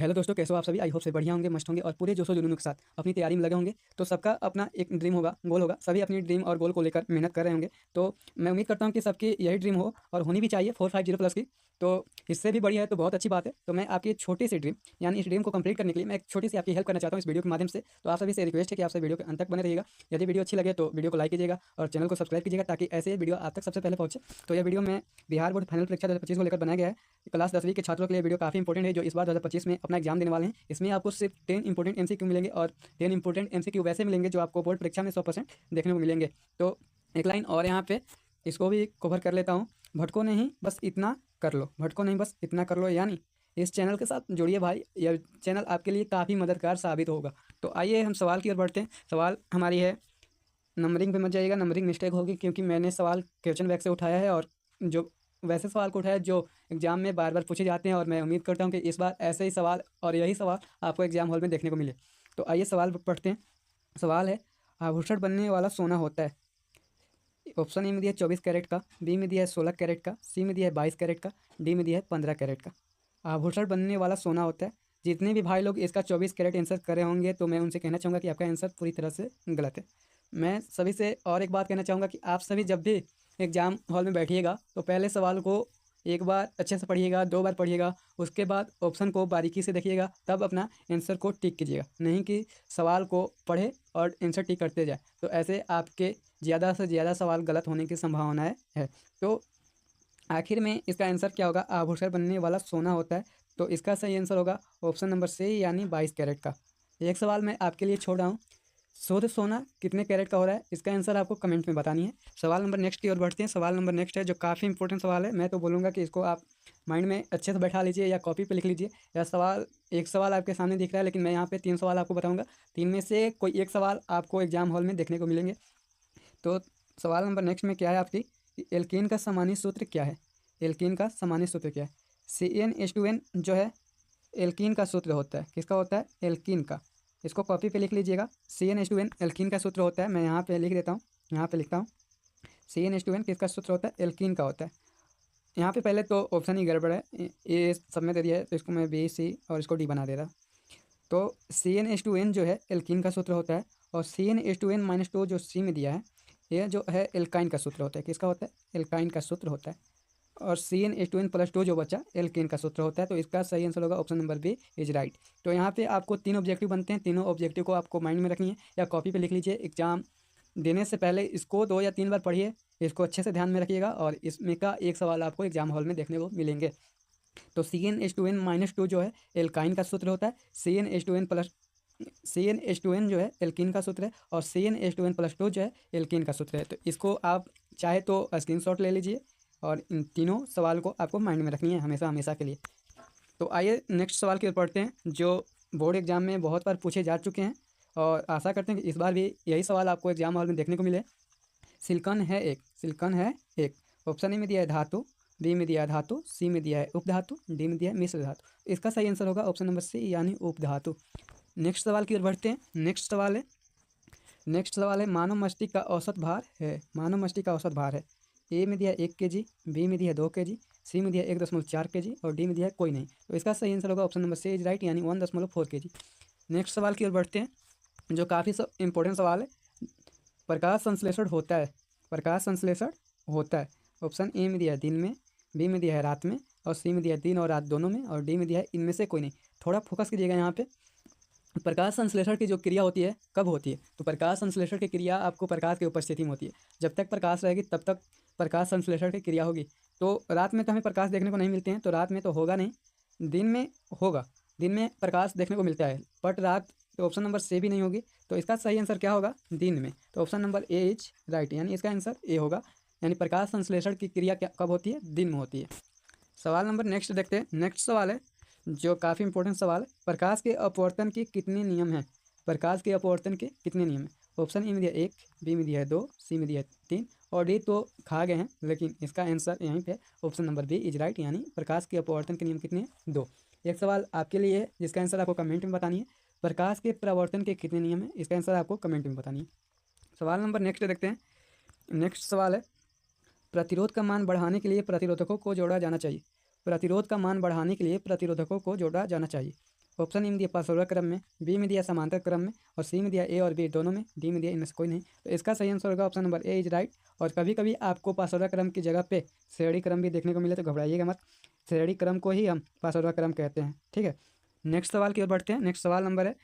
Hello दोस्तों, कैसे हो आप सभी। आई होप से बढ़िया होंगे, मस्त होंगे और पूरे जोशो जुनून के साथ अपनी तैयारी में लगे होंगे। तो सबका अपना एक ड्रीम होगा, गोल होगा। सभी अपनी ड्रीम और गोल को लेकर मेहनत कर रहे होंगे। तो मैं उम्मीद करता हूं कि सबकी यही ड्रीम हो और होनी भी चाहिए 450 प्लस की। तो इससे भी बढ़िया है तो बहुत अच्छी बात है। तो मैं आपकी छोटी सी ड्रीम यानी इस ड्रीम को कंप्लीट करने के लिए मैं एक छोटी सी आपकी हेल्प करना चाहता हूँ इस वीडियो के माध्यम से। तो आप सभी से रिक्वेस्ट है कि आप सब वीडियो के अंत तक बने रहिएगा। यदि वीडियो अच्छी लगे तो वीडियो को लाइक कीजिएगा और चैनल को सब्सक्राइब कीजिएगा ताकि ऐसे वीडियो आप तक सबसे पहले पहुंचे। तो यह वीडियो में बिहार बोर्ड फाइनल परीक्षा 2025 को लेकर बनाया गया है। क्लास 10वीं के छात्रों के लिए वीडियो काफ़ी इंपॉर्टेंट है जो इस बार 2025 में अपना एग्जाम देने वाले हैं। इसमें आपको सिर्फ 10 इंपॉर्टेंट एमसीक्यू मिलेंगे और 10 इंपॉर्टेंट एमसीक्यू वैसे मिलेंगे जो आपको बोर्ड परीक्षा में 100% देखने को मिलेंगे। तो एक लाइन और यहाँ पे इसको भी कवर कर लेता हूँ। भटको नहीं बस इतना कर लो, भटको नहीं बस इतना कर लो। यानी इस चैनल के साथ जुड़िए भाई, यह चैनल आपके लिए काफ़ी मददगार साबित होगा। तो आइए हम सवाल की ओर बढ़ते हैं। सवाल हमारी है, नंबरिंग पे मत जाइएगा, नंबरिंग मिस्टेक होगी क्योंकि मैंने सवाल क्वेश्चन बैंक से उठाया है और जो वैसे सवाल को उठाया जो एग्जाम में बार बार पूछे जाते हैं। और मैं उम्मीद करता हूँ कि इस बार ऐसे ही सवाल और यही सवाल आपको एग्जाम हॉल में देखने को मिले। तो आइए सवाल पढ़ते हैं। सवाल है, आभूषण बनने वाला सोना होता है। ऑप्शन ए में दिया है 24 कैरेट का, बी में दिया है 16 कैरेट का, सी में दिया है 22 कैरेट का, डी में दिया है 15 कैरेट का। आभूषण बनने वाला सोना होता है। जितने भी भाई लोग इसका 24 कैरेट आंसर करे होंगे तो मैं उनसे कहना चाहूँगा कि आपका आंसर पूरी तरह से गलत है। मैं सभी से और एक बात कहना चाहूँगा कि आप सभी जब भी एग्ज़ाम हॉल में बैठिएगा तो पहले सवाल को एक बार अच्छे से पढ़िएगा, 2 बार पढ़िएगा, उसके बाद ऑप्शन को बारीकी से देखिएगा, तब अपना आंसर को टिक कीजिएगा। नहीं कि सवाल को पढ़े और आंसर टिक करते जाए, तो ऐसे आपके ज़्यादा से ज़्यादा सवाल गलत होने की संभावनाएं है। तो आखिर में इसका आंसर क्या होगा, आभूषण बनने वाला सोना होता है। तो इसका सही आंसर होगा ऑप्शन नंबर सी यानी 22 कैरेट का। एक सवाल मैं आपके लिए छोड़ रहा हूँ, शुद्ध सोना कितने कैरेट का हो रहा है, इसका आंसर आपको कमेंट में बतानी है। सवाल नंबर नेक्स्ट की ओर बढ़ते हैं। सवाल नंबर नेक्स्ट है जो काफ़ी इंपॉर्टेंट सवाल है। मैं तो बोलूँगा कि इसको आप माइंड में अच्छे से बैठा लीजिए या कॉपी पे लिख लीजिए। या सवाल, एक सवाल आपके सामने दिख रहा है लेकिन मैं यहाँ पे 3 सवाल आपको बताऊँगा। 3 में से कोई एक सवाल आपको एग्जाम हॉल में देखने को मिलेंगे। तो सवाल नंबर नेक्स्ट में क्या है आपकी, एल्कीन का सामान्य सूत्र क्या है। एल्कीन का सामान्य सूत्र क्या है। CnH2n जो है एल्कीन का सूत्र होता है। किसका होता है, एल्कीन का। इसको कॉपी पे लिख लीजिएगा। CnH2n एल्कीन का सूत्र होता है। मैं यहाँ पे लिख देता हूँ, यहाँ पे लिखता हूँ। CnH2n किसका सूत्र होता है, एल्कीन का होता है। यहाँ पे पहले तो ऑप्शन ही गड़बड़ है, ये सब में दे दिया है तो इसको मैं बी सी और इसको डी बना दे रहा। तो CnH2n जो है एल्कीन का सूत्र होता है और CnH2n-2 जो सी में दिया है ये जो है एल्काइन का सूत्र होता है। किसका होता है, एल्काइन का सूत्र होता है। और CnH2n+2 जो बचा एल्केन का सूत्र होता है। तो इसका सही आंसर होगा option number B is right. तो यहाँ पे आपको 3 ऑब्जेक्टिव बनते हैं। तीनों ऑब्जेक्टिव को आपको माइंड में रखनी है या कॉपी पे लिख लीजिए। एग्जाम देने से पहले इसको 2 या 3 बार पढ़िए, इसको अच्छे से ध्यान में रखिएगा और इसमें का एक सवाल आपको एग्जाम हॉल में देखने को मिलेंगे। तो CnH2n-2 जो है एल्काइन का सूत्र होता है। CnH2n जो है एल्कीन का सूत्र है और CnH2n+2 जो है एल्कीन का सूत्र है। तो इसको आप चाहे तो स्क्रीनशॉट ले लीजिए और इन तीनों सवाल को आपको माइंड में रखनी है हमेशा हमेशा के लिए। तो आइए नेक्स्ट सवाल की ओर पढ़ते हैं जो बोर्ड एग्जाम में बहुत बार पूछे जा चुके हैं और आशा करते हैं कि इस बार भी यही सवाल आपको एग्जाम हॉल में देखने को मिले। सिलिकॉन है एक, सिलिकॉन है एक। ऑप्शन ए में दिया है धातु, बी में दिया है धातु, सी में दिया है उपधातु, डी में दिया है मिश्र धातु। इसका सही आंसर होगा ऑप्शन नंबर सी यानी उपधातु। नेक्स्ट सवाल की ओर बढ़ते हैं। नेक्स्ट सवाल है मानव मस्तिष्क का औसत भार है। मानव मस्तिष्क का औसत भार है। ए में दिया है 1 kg, बी में दिया है 2 kg, सी में दिया है 1.4 kg और डी में दिया है कोई नहीं। तो इसका सही आंसर होगा option number C is right यानी 1.4 kg। नेक्स्ट सवाल की ओर बढ़ते हैं जो काफ़ी इंपॉर्टेंट सवाल है। प्रकाश संश्लेषण होता है, प्रकाश संश्लेषण होता है। ऑप्शन ए में दिया है दिन में, बी में दिया है रात में और सी में दिया है दिन और रात दोनों में और डी में दिया है इनमें से कोई नहीं। थोड़ा फोकस कीजिएगा यहाँ पे। प्रकाश संश्लेषण की जो क्रिया होती है कब होती है, तो प्रकाश संश्लेषण की क्रिया आपको प्रकाश की उपस्थिति में होती है। जब तक प्रकाश रहेगी तब तक प्रकाश संश्लेषण की क्रिया होगी। तो रात में तो हमें प्रकाश देखने को नहीं मिलते हैं, तो रात में तो होगा नहीं, दिन में होगा। दिन में प्रकाश देखने को मिलता है बट रात, तो ऑप्शन नंबर से भी नहीं होगी। तो इसका सही आंसर क्या होगा, दिन में। तो option number A is right यानी इसका आंसर ए होगा। यानी प्रकाश संश्लेषण की क्रिया क्या कब होती है, दिन में होती है। सवाल नंबर नेक्स्ट देखते हैं। नेक्स्ट सवाल है जो काफ़ी इंपॉर्टेंट सवाल है, प्रकाश के अपवर्तन के कितने नियम हैं। प्रकाश के अपवर्तन के कितने नियम हैं। ऑप्शन ए में दिया 1, बी में दिया है 2, सी में दिया है 3 और डी तो खा गए हैं, लेकिन इसका आंसर यहीं पे option number B is right यानी प्रकाश के अपवर्तन के नियम कितने हैं, 2। एक सवाल आपके लिए है जिसका आंसर आपको कमेंट में बतानी है। प्रकाश के परावर्तन के कितने नियम हैं, इसका आंसर आपको कमेंट में बतानी है। सवाल नंबर नेक्स्ट देखते हैं। नेक्स्ट सवाल है, प्रतिरोध का मान बढ़ाने के लिए प्रतिरोधकों को जोड़ा जाना चाहिए। प्रतिरोध का मान बढ़ाने के लिए प्रतिरोधकों को जोड़ा जाना चाहिए। ऑप्शन ए में दिया पार्श्व क्रम में, बी में दिया समांतर क्रम में, और सी में दिया ए और बी दोनों में, डी में दिया इनमें से कोई नहीं। तो इसका सही आंसर होगा option number A is right. और कभी कभी आपको पार्श्व क्रम की जगह पे श्रेणी क्रम भी देखने को मिले तो घबराइएगा मत, श्रेणी क्रम को ही हम पार्श्व क्रम कहते हैं, ठीक है। नेक्स्ट सवाल की ओर बढ़ते हैं। नेक्स्ट सवाल नंबर है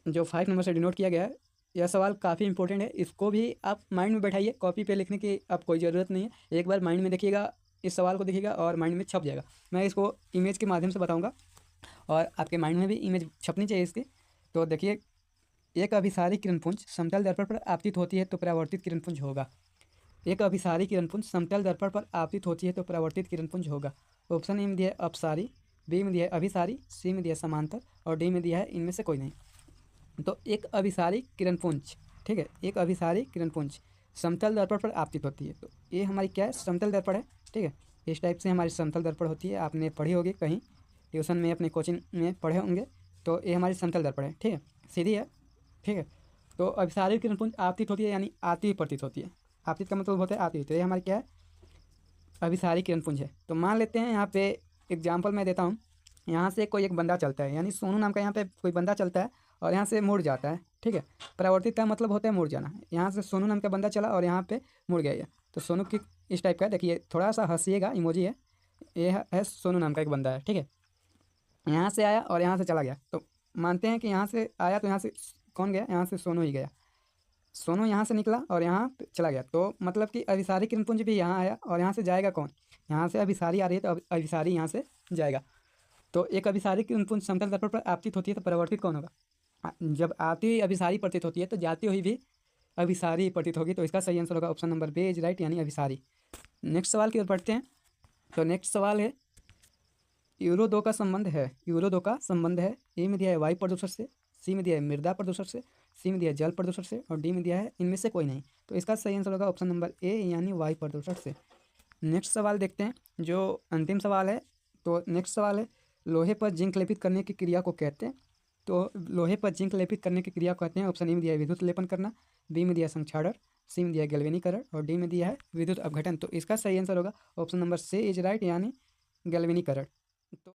जो 5 नंबर से डिनोट किया गया है। यह सवाल काफ़ी इंपॉर्टेंट है, इसको भी आप माइंड में बैठाइए, कॉपी पे लिखने की अब कोई ज़रूरत नहीं है। एक बार माइंड में देखिएगा, इस सवाल को देखिएगा और माइंड में छप जाएगा। मैं इसको इमेज के माध्यम से बताऊंगा और आपके माइंड में भी इमेज छपनी चाहिए इसकी। तो देखिए, एक अभिसारी किरणपुंज समतल दर्पण पर आपतित होती है तो परावर्तित किरणपुंज होगा। एक अभिसारी किरणपुंज समतल दर्पण पर आपतित होती है तो परावर्तित किरणपुंज होगा। ऑप्शन ए में दिया है अपसारी, बी में दिया है अभिसारी, सी में दिया है समांतर, और डी में दिया है इनमें से कोई नहीं। तो एक अभिसारी किरणपुंज, ठीक है, एक अभिसारी किरणपुंज समतल दर्पण पर आपतित होती है। तो ये हमारी क्या है, समतल दर्पण है, ठीक है। इस टाइप से हमारी समतल दर्पण होती है, आपने पढ़ी होगी कहीं ट्यूशन में, अपने कोचिंग में पढ़े होंगे। तो ये हमारी समतल दर्पण है, ठीक है, सीधी है, ठीक है। तो अभिसारी किरणपुंज आपतित होती है, यानी आती हुई प्रतीत होती है। आपतित का मतलब होता है आती हुई, तो ये हमारी क्या है, अभिसारी किरणपुंज है। तो मान लेते हैं यहाँ पे एग्जाम्पल मैं देता हूँ, यहाँ से कोई एक बंदा चलता है, यानी सोनू नाम का यहाँ पे कोई बंदा चलता है और यहाँ से मुड़ जाता है, ठीक है। परावर्तित का मतलब होता है मुड़ जाना। यहाँ से सोनू नाम का बंदा चला और यहाँ पे मुड़ गया ये, तो सोनू की इस टाइप का, देखिए थोड़ा सा हंसीएगा, इमोजी है, ये है सोनू नाम का एक बंदा है, ठीक है। यहाँ से आया और यहाँ से चला गया, तो मानते हैं कि यहाँ से आया तो यहाँ से कौन गया, यहाँ से सोनू ही गया। सोनू यहाँ से निकला और यहाँ पे चला गया, तो मतलब कि अभिसारी किरणपुंज भी यहाँ आया और यहाँ से जाएगा कौन, यहाँ से अभिसारी आ रही है तो अभिसारी यहाँ से जाएगा। तो एक अभिसारी किरणपुंज समतल दर्पण पर आपतित होती है तो परावर्तित कौन होगा। जब आती हुई अभिसारी प्रतीत होती है तो जाती हुई भी अभिसारी प्रतीत होगी। तो इसका सही आंसर होगा option number B is right, यानी अभिसारी। नेक्स्ट सवाल की ओर बढ़ते हैं। तो नेक्स्ट सवाल है, यूरो 2 का संबंध है, यूरो 2 का संबंध है। ए में दिया है वायु प्रदूषण से, सी में दिया है मृदा प्रदूषण से, सी में दिया है जल प्रदूषण से, और डी में दिया है इनमें से कोई नहीं। तो इसका सही आंसर होगा ऑप्शन नंबर ए, यानी वायु प्रदूषण से। नेक्स्ट सवाल देखते हैं, जो अंतिम सवाल है। तो नेक्स्ट सवाल है, लोहे पर जिंक लेपित करने की क्रिया को कहते हैं। तो लोहे पर जिंक लेपित करने की क्रिया को कहते हैं, ऑप्शन ए में दिया है विद्युत लेपन करना, बी में दिया है संक्षारण, सी में दिया है गैल्वेनीकरण, और डी में दिया है विद्युत अपघटन। तो इसका सही आंसर होगा option number C is right, यानी गैल्वेनीकरण। तो